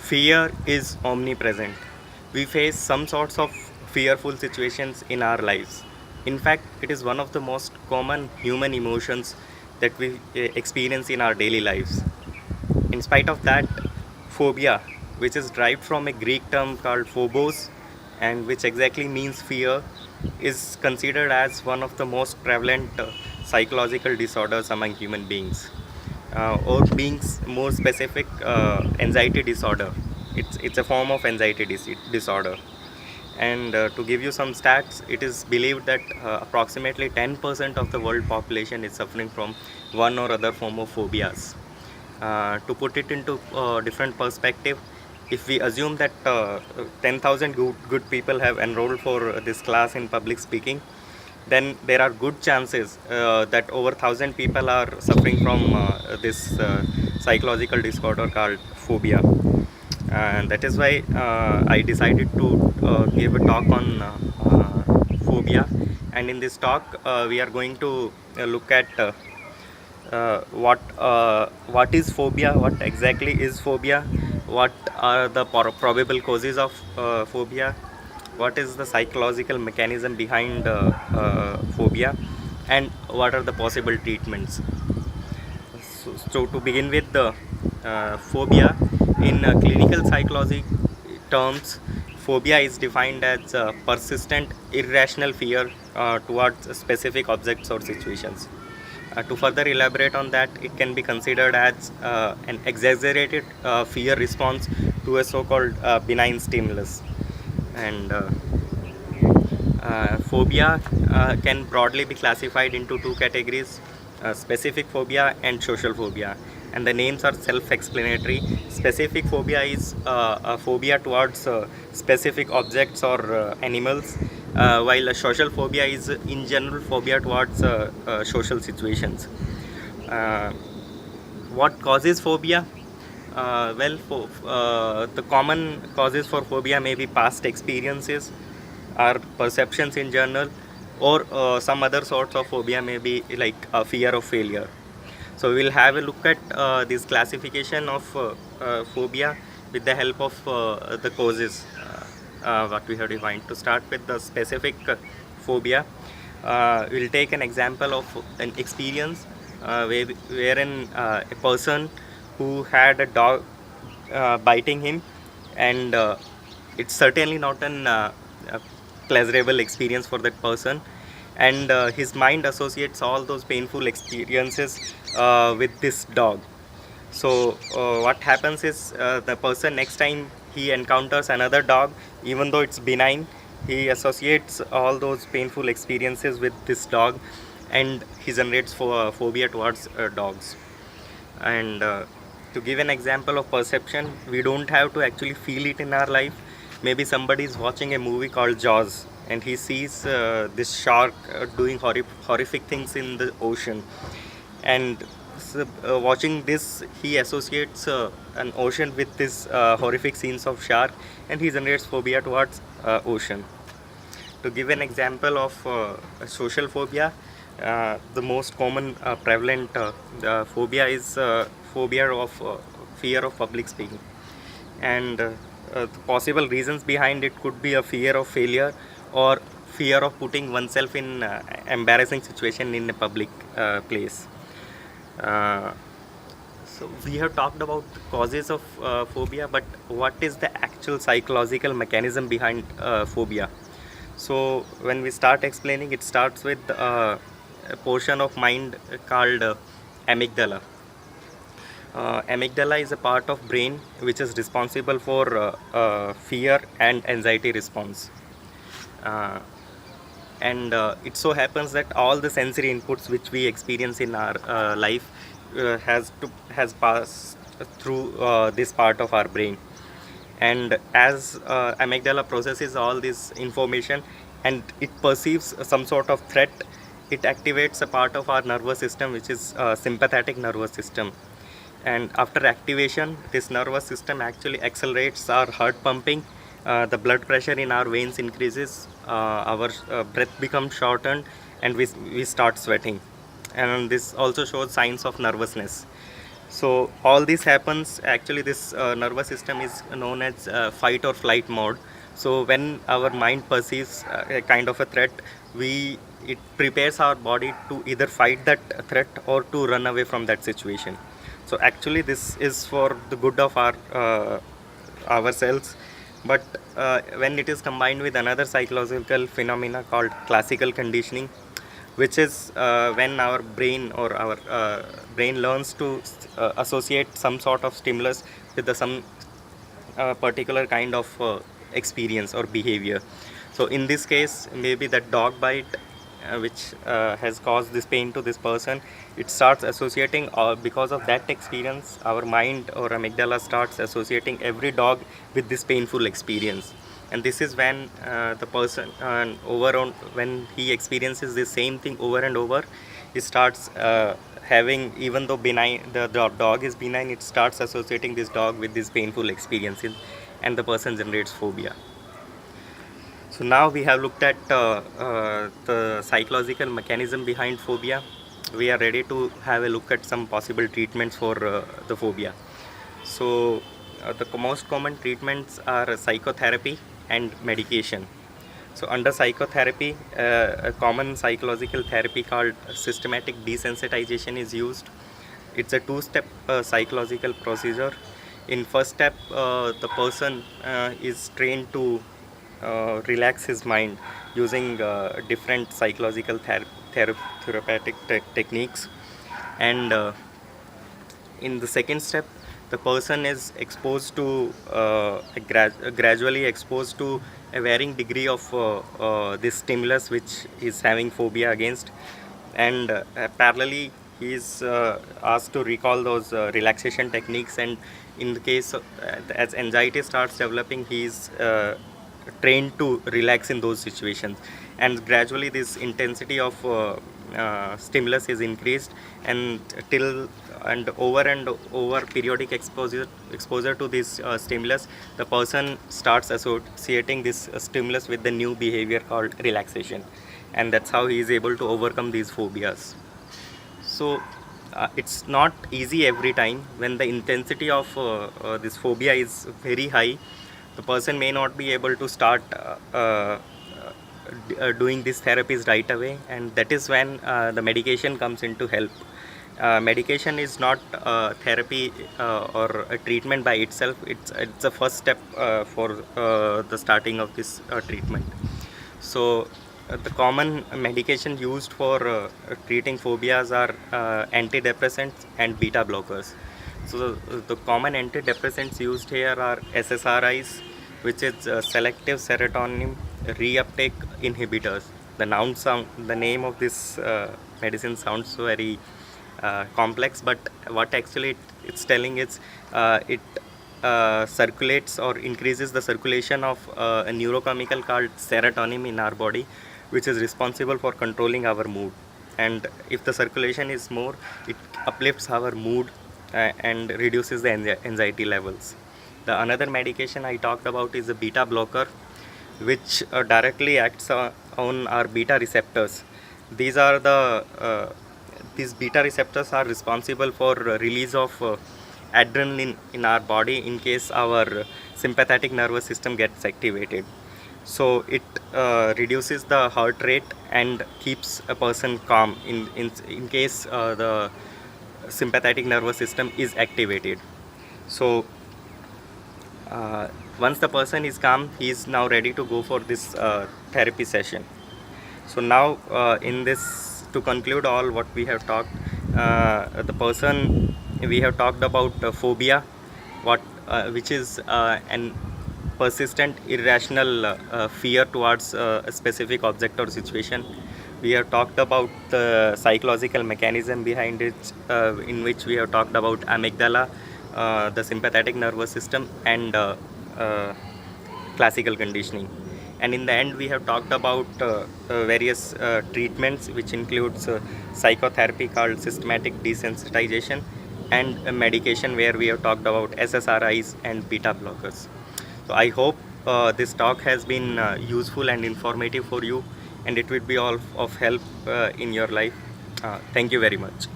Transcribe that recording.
Fear is omnipresent. We face some sorts of fearful situations in our lives. In fact, it is one of the most common human emotions that we experience in our daily lives. In spite of that, phobia, which is derived from a Greek term called phobos and which exactly means fear, is considered as one of the most prevalent psychological disorders among human beings. Or being more specific, anxiety disorder. It's a form of anxiety disorder. And to give you some stats, it is believed that approximately 10% of the world population is suffering from one or other form of phobias. To put it into different perspective, if we assume that 10,000 good people have enrolled for this class in public speaking, then there are good chances that over 1,000 people are suffering from this psychological disorder called phobia. And that is why I decided to give a talk on phobia. And in this talk, we are going to look at what is phobia, what exactly is phobia, what are the probable causes of phobia, what is the psychological mechanism behind phobia, and what are the possible treatments. So to begin with, the phobia in clinical psychology terms, phobia is defined as persistent, irrational fear towards specific objects or situations. To further elaborate on that, it can be considered as an exaggerated fear response to a so-called benign stimulus. And phobia can broadly be classified into two categories: specific phobia and social phobia. And the names are self explanatory. Specific phobia is a phobia towards specific objects or animals, while a social phobia is, in general, phobia towards social situations. Uh, what causes phobia? The common causes for phobia may be past experiences, our perceptions in general, or some other sorts of phobia may be like a fear of failure. So we'll have a look at this classification of phobia with the help of the causes what we have defined. To start with the specific phobia, we'll take an example of an experience wherein a person who had a dog biting him, and it's certainly not a pleasurable experience for that person, and his mind associates all those painful experiences with this dog. So what happens is, the person, next time he encounters another dog, even though it's benign, he associates all those painful experiences with this dog, and he generates phobia towards dogs. And to give an example of perception, we don't have to actually feel it in our life. Maybe somebody is watching a movie called Jaws, and he sees this shark doing horrific things in the ocean, and so, watching this, he associates an ocean with this horrific scenes of shark, and he generates phobia towards ocean. To give an example of a social phobia, the most common prevalent phobia is phobia of fear of public speaking. And the possible reasons behind it could be a fear of failure or fear of putting oneself in embarrassing situation in a public place. Uh, so we have talked about the causes of phobia, but what is the actual psychological mechanism behind phobia? So when we start explaining, it starts with a portion of mind called amygdala. Amygdala is a part of brain which is responsible for fear and anxiety response. Uh, and it so happens that all the sensory inputs which we experience in our life has passed through this part of our brain. And as amygdala processes all this information and it perceives some sort of threat, it activates a part of our nervous system which is sympathetic nervous system. And after activation, this nervous system actually accelerates our heart pumping, the blood pressure in our veins increases, our breath becomes shortened, and we start sweating. And this also shows signs of nervousness. So all this happens, actually this nervous system is known as fight or flight mode. So when our mind perceives a kind of a threat, it prepares our body to either fight that threat or to run away from that situation. So actually this is for the good of ourselves, but when it is combined with another psychological phenomena called classical conditioning, which is when our brain or our brain learns to associate some sort of stimulus with some particular kind of experience or behavior. So in this case, maybe that dog bite which has caused this pain to this person, it starts associating, because of that experience our mind or amygdala starts associating every dog with this painful experience. And this is when the person when he experiences the same thing over and over, he starts having, even though benign, the dog is benign, it starts associating this dog with these painful experiences, and the person generates phobia. So now we have looked at the psychological mechanism behind phobia. We are ready to have a look at some possible treatments for the phobia. So the most common treatments are psychotherapy and medication. So under psychotherapy, a common psychological therapy called systematic desensitization is used. It's a two-step psychological procedure. In first step, the person is trained to relax his mind using different psychological therapeutic techniques, and in the second step, the person is exposed to gradually exposed to a varying degree of this stimulus which is having phobia against, and parallelly he is asked to recall those relaxation techniques. And in the case of, as anxiety starts developing, he is trained to relax in those situations, and gradually this intensity of stimulus is increased, and till and over periodic exposure to this stimulus, the person starts associating this stimulus with the new behavior called relaxation, and that's how he is able to overcome these phobias. So it's not easy every time. When the intensity of this phobia is very high, the person may not be able to start doing these therapies right away, and that is when the medication comes into help. Medication is not therapy or a treatment by itself. It's a first step for the starting of this treatment. So the common medication used for treating phobias are antidepressants and beta blockers. So the common antidepressants used here are SSRIs, which is selective serotonin reuptake inhibitors. The name of this medicine sounds very complex, but what actually it's telling is it circulates or increases the circulation of a neurochemical called serotonin in our body, which is responsible for controlling our mood. And if the circulation is more, it uplifts our mood and reduces the anxiety levels. The another medication I talked about is a beta blocker, which directly acts on our beta receptors. These are these beta receptors are responsible for release of adrenaline in our body in case our sympathetic nervous system gets activated. So it reduces the heart rate and keeps a person calm in case the sympathetic nervous system is activated. So once the person is calm, he is now ready to go for this therapy session. So now in this, to conclude all what we have talked, we have talked about phobia, which is an persistent irrational fear towards a specific object or situation. We have talked about the psychological mechanism behind it, in which we have talked about amygdala, the sympathetic nervous system, and classical conditioning. And in the end, we have talked about various treatments, which includes psychotherapy called systematic desensitization, and a medication where we have talked about SSRIs and beta blockers. So I hope this talk has been useful and informative for you, and it will be all of help in your life. Thank you very much.